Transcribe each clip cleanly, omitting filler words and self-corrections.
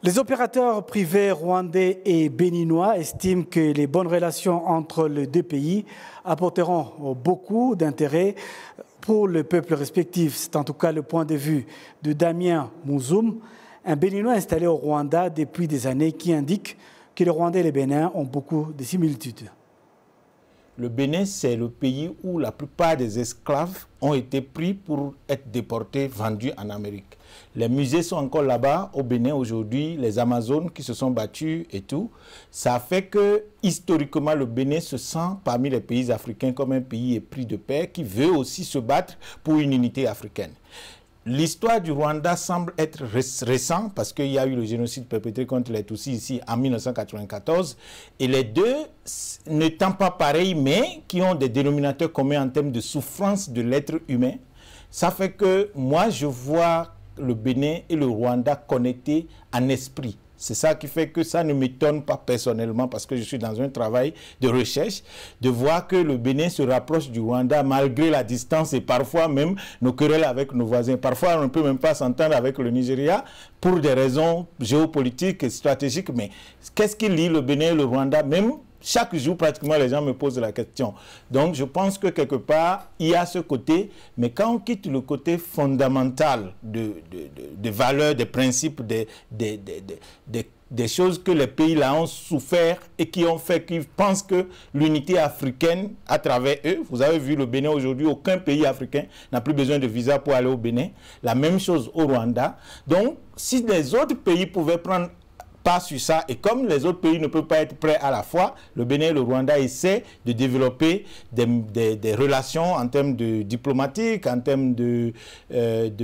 Les opérateurs privés rwandais et béninois estiment que les bonnes relations entre les deux pays apporteront beaucoup d'intérêt pour le peuple respectif. C'est en tout cas le point de vue de Damien Mouzoum, un Béninois installé au Rwanda depuis des années, qui indique que le Rwanda et le Bénin ont beaucoup de similitudes. Le Bénin, c'est le pays où la plupart des esclaves ont été pris pour être déportés, vendus en Amérique. Les musées sont encore là-bas au Bénin aujourd'hui, les Amazones qui se sont battus et tout. Ça fait que, historiquement, le Bénin se sent parmi les pays africains comme un pays épris de paix qui veut aussi se battre pour une unité africaine. L'histoire du Rwanda semble être récente parce qu'il y a eu le génocide perpétré contre les Tutsis ici en 1994 et les deux n'étant pas pareils mais qui ont des dénominateurs communs en termes de souffrance de l'être humain. Ça fait que moi je vois le Bénin et le Rwanda connectés en esprit. C'est ça qui fait que ça ne m'étonne pas personnellement parce que je suis dans un travail de recherche, de voir que le Bénin se rapproche du Rwanda malgré la distance et parfois même nos querelles avec nos voisins. Parfois, on ne peut même pas s'entendre avec le Nigeria pour des raisons géopolitiques et stratégiques. Mais qu'est-ce qui lie le Bénin et le Rwanda? Même chaque jour, pratiquement, les gens me posent la question. Donc, je pense que quelque part, il y a ce côté, mais quand on quitte le côté fondamental des valeurs, des principes, des choses que les pays-là ont souffert et qui ont fait qu'ils pensent que l'unité africaine, à travers eux, vous avez vu le Bénin aujourd'hui, aucun pays africain n'a plus besoin de visa pour aller au Bénin. La même chose au Rwanda. Donc, si les autres pays pouvaient prendre pas sur ça, et comme les autres pays ne peuvent pas être prêts à la fois, le Bénin et le Rwanda essaient de développer des relations en termes de diplomatique, en termes de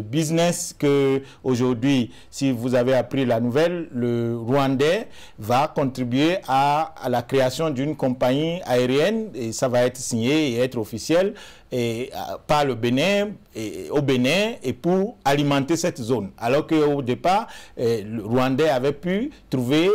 business, que aujourd'hui, si vous avez appris la nouvelle, le Rwandais va contribuer à la création d'une compagnie aérienne, et ça va être signé et être officiel, et par le Bénin, au Bénin, et pour alimenter cette zone. Alors qu'au départ, le Rwandais avait pu trouver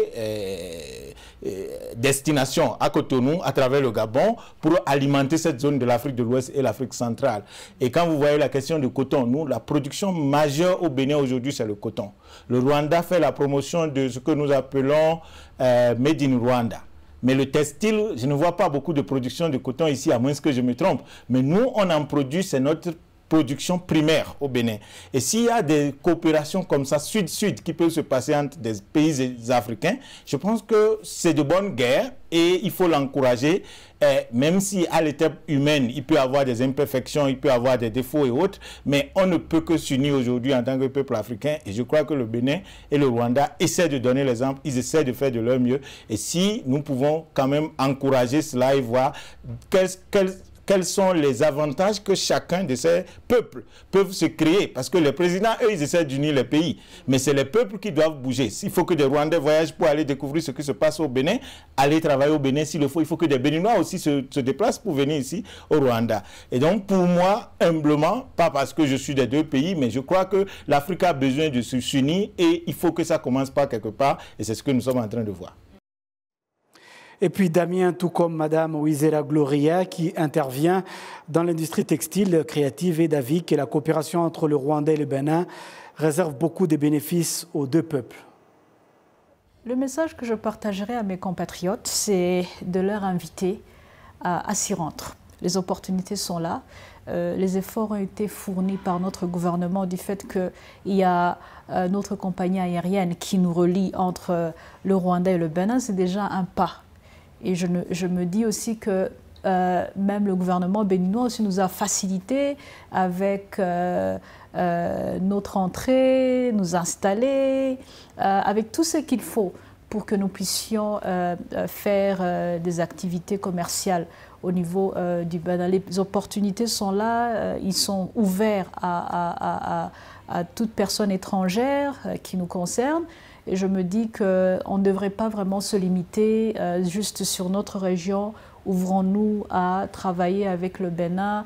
destination à Cotonou à travers le Gabon pour alimenter cette zone de l'Afrique de l'Ouest et l'Afrique centrale. Et quand vous voyez la question du coton, nous, la production majeure au Bénin aujourd'hui, c'est le coton. Le Rwanda fait la promotion de ce que nous appelons Made in Rwanda. Mais le textile, je ne vois pas beaucoup de production de coton ici, à moins que je me trompe. Mais nous, on en produit, c'est notre production primaire au Bénin. Et s'il y a des coopérations comme ça, sud-sud, qui peuvent se passer entre des pays africains, je pense que c'est de bonne guerre et il faut l'encourager. Même si à l'étape humaine, il peut y avoir des imperfections, il peut y avoir des défauts et autres, mais on ne peut que s'unir aujourd'hui en tant que peuple africain. Et je crois que le Bénin et le Rwanda essaient de donner l'exemple, ils essaient de faire de leur mieux. Et si nous pouvons quand même encourager cela et voir quels sont les avantages que chacun de ces peuples peuvent se créer. Parce que les présidents, eux, ils essaient d'unir les pays. Mais c'est les peuples qui doivent bouger. S'il faut que des Rwandais voyagent pour aller découvrir ce qui se passe au Bénin, aller travailler au Bénin s'il le faut, il faut que des Béninois aussi se déplacent pour venir ici au Rwanda. Et donc, pour moi, humblement, pas parce que je suis des deux pays, mais je crois que l'Afrique a besoin de s'unir et il faut que ça commence par quelque part. Et c'est ce que nous sommes en train de voir. Et puis Damien, tout comme Madame Wizera Gloria, qui intervient dans l'industrie textile créative et d'avis que la coopération entre le Rwanda et le Bénin réserve beaucoup de bénéfices aux deux peuples. Le message que je partagerai à mes compatriotes, c'est de leur inviter à s'y rendre. Les opportunités sont là. Les efforts ont été fournis par notre gouvernement du fait qu'il y a notre compagnie aérienne qui nous relie entre le Rwanda et le Bénin. C'est déjà un pas. Et je me dis aussi que même le gouvernement béninois aussi nous a facilité avec notre entrée, nous installer, avec tout ce qu'il faut pour que nous puissions faire des activités commerciales au niveau du Bénin. Les opportunités sont là, ils sont ouverts à toute personne étrangère qui nous concerne. Et je me dis qu'on ne devrait pas vraiment se limiter juste sur notre région. Ouvrons-nous à travailler avec le Bénin.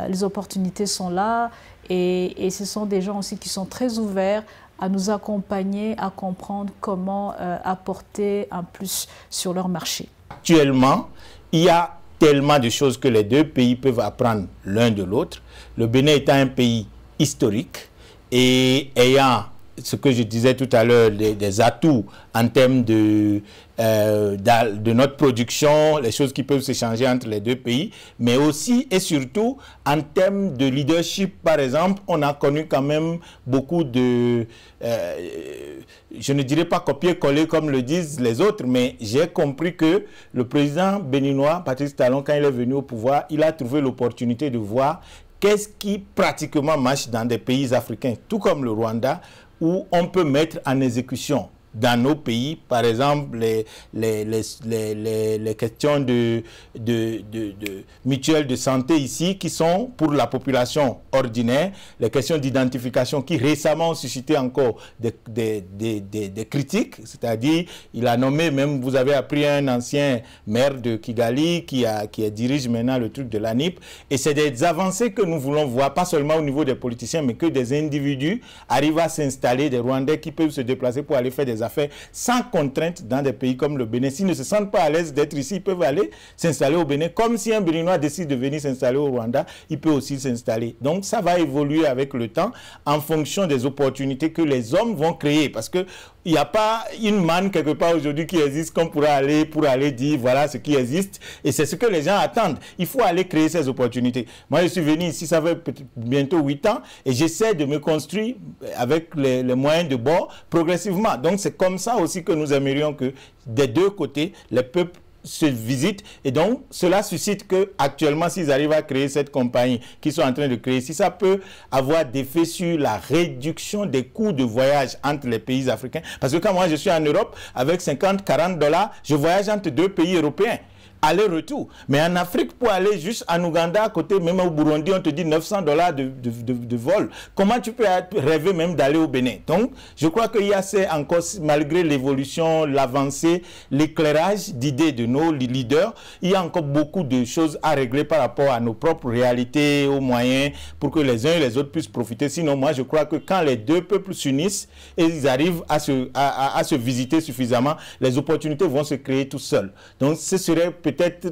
Les opportunités sont là. Et ce sont des gens aussi qui sont très ouverts à nous accompagner, à comprendre comment apporter un plus sur leur marché. Actuellement, il y a tellement de choses que les deux pays peuvent apprendre l'un de l'autre. Le Bénin étant un pays historique et ayant ce que je disais tout à l'heure, des atouts en termes de notre production, les choses qui peuvent s'échanger entre les deux pays, mais aussi et surtout en termes de leadership, par exemple, on a connu quand même beaucoup de, je ne dirais pas copier-coller comme le disent les autres, mais j'ai compris que le président béninois, Patrice Talon, quand il est venu au pouvoir, il a trouvé l'opportunité de voir qu'est-ce qui pratiquement marche dans des pays africains, tout comme le Rwanda, où on peut mettre en exécution dans nos pays, par exemple, les questions de mutuelles de santé ici, qui sont pour la population ordinaire, les questions d'identification qui récemment ont suscité encore des critiques, c'est-à-dire, il a nommé, même vous avez appris un ancien maire de Kigali qui dirige maintenant le truc de l'ANIP, et c'est des avancées que nous voulons voir, pas seulement au niveau des politiciens, mais que des individus arrivent à s'installer, des Rwandais qui peuvent se déplacer pour aller faire des affaires sans contrainte dans des pays comme le Bénin. S'ils ne se sentent pas à l'aise d'être ici, ils peuvent aller s'installer au Bénin. Comme si un Béninois décide de venir s'installer au Rwanda, il peut aussi s'installer. Donc ça va évoluer avec le temps en fonction des opportunités que les hommes vont créer. Parce que il n'y a pas une manne quelque part aujourd'hui qui existe qu'on pourra aller pour aller dire voilà ce qui existe. Et c'est ce que les gens attendent. Il faut aller créer ces opportunités. Moi, je suis venu ici, ça fait bientôt 8 ans, et j'essaie de me construire avec les moyens de bord progressivement. Donc c'est comme ça aussi que nous aimerions que des deux côtés, les peuples se visitent, et donc cela suscite que actuellement s'ils arrivent à créer cette compagnie qu'ils sont en train de créer, si ça peut avoir des effets sur la réduction des coûts de voyage entre les pays africains, parce que quand moi je suis en Europe avec 50-40 $, je voyage entre deux pays européens aller-retour. Mais en Afrique, pour aller juste en Ouganda, à côté, même au Burundi, on te dit 900 $ de vol. Comment tu peux rêver même d'aller au Bénin? Donc, je crois qu'il y a encore, malgré l'évolution, l'avancée, l'éclairage d'idées de nos leaders, il y a encore beaucoup de choses à régler par rapport à nos propres réalités, aux moyens, pour que les uns et les autres puissent profiter. Sinon, moi, je crois que quand les deux peuples s'unissent et ils arrivent à se visiter suffisamment, les opportunités vont se créer tout seuls. Donc, ce serait peut-être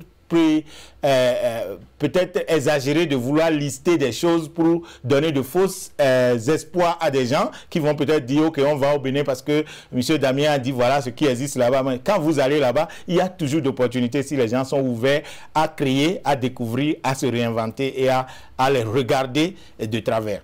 exagéré de vouloir lister des choses pour donner de fausses espoirs à des gens qui vont peut-être dire ok, on va au Bénin parce que M. Damien a dit voilà ce qui existe là-bas. Mais quand vous allez là-bas, il y a toujours d'opportunités si les gens sont ouverts à créer, à découvrir, à se réinventer et à les regarder de travers.